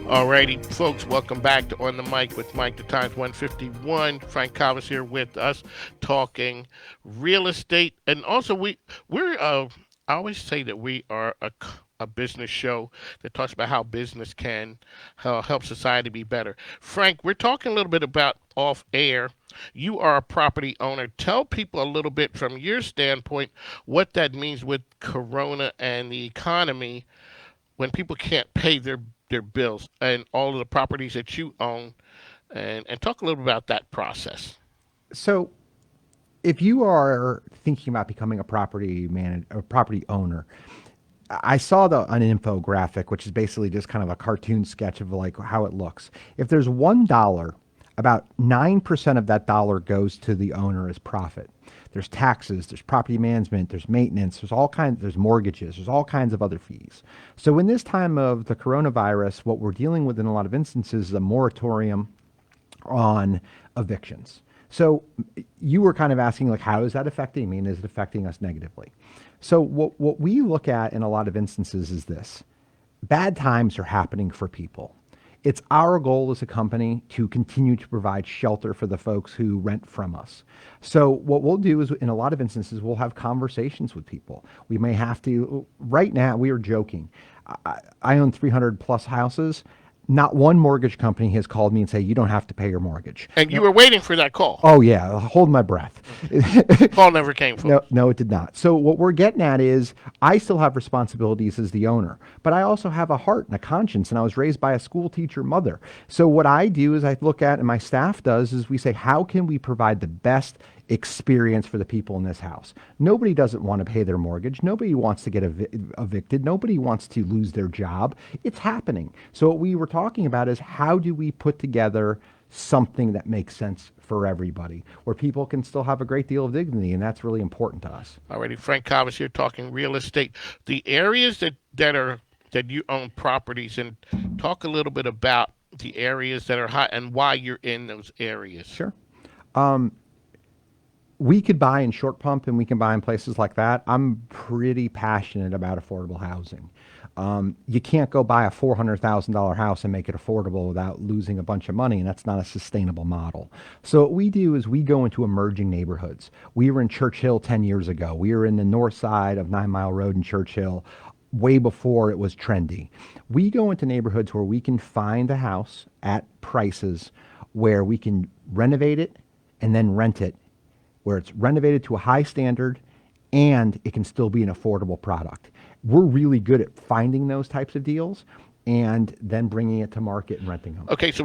Alrighty, folks, welcome back to On the Mic with Mike. The Times 151. Frank Cava's here with us, talking real estate, and also we're I always say that we are a business show that talks about how business can help society be better. Frank, we're talking a little bit about off air. You are a property owner. Tell people a little bit from your standpoint what that means with Corona and the economy when people can't pay their bills and all of the properties that you own, and talk a little bit about that process. So, if you are thinking about becoming a property owner, I saw an infographic, which is basically just kind of a cartoon sketch of like how it looks. If there's $1, about 9% of that dollar goes to the owner as profit. There's taxes, there's property management, there's maintenance, there's mortgages, there's all kinds of other fees. So in this time of the coronavirus, what we're dealing with in a lot of instances is a moratorium on evictions. So you were kind of asking, like, how is that affecting me, and is it affecting us negatively? So what we look at in a lot of instances is this: bad times are happening for people. It's our goal as a company to continue to provide shelter for the folks who rent from us. So what we'll do is, in a lot of instances, we'll have conversations with people. We may have to. Right now, we are joking. I own 300 plus houses. Not one mortgage company has called me and say, you don't have to pay your mortgage. And you were waiting for that call. Oh yeah, hold my breath. Call never came, No, folks. no, it did not. So what we're getting at is, I still have responsibilities as the owner, but I also have a heart and a conscience, and I was raised by a school teacher mother. So what I do is I look at, and my staff does, is we say, how can we provide the best experience for the people in this house? Nobody doesn't want to pay their mortgage. Nobody wants to get evicted. Nobody wants to lose their job. It's happening. So what we were talking about is, how do we put together something that makes sense for everybody, where people can still have a great deal of dignity, and that's really important to us. Alrighty, Frank Cavas here, talking real estate. The areas that you own properties in, talk a little bit about the areas that are hot and why you're in those areas. Sure. We could buy in Short Pump, and we can buy in places like that. I'm pretty passionate about affordable housing. You can't go buy a $400,000 house and make it affordable without losing a bunch of money, and that's not a sustainable model. So what we do is we go into emerging neighborhoods. We were in Church Hill 10 years ago. We were in the north side of 9 Mile Road in Church Hill way before it was trendy. We go into neighborhoods where we can find a house at prices where we can renovate it and then rent it, where it's renovated to a high standard and it can still be an affordable product. We're really good at finding those types of deals and then bringing it to market and renting them. Okay, so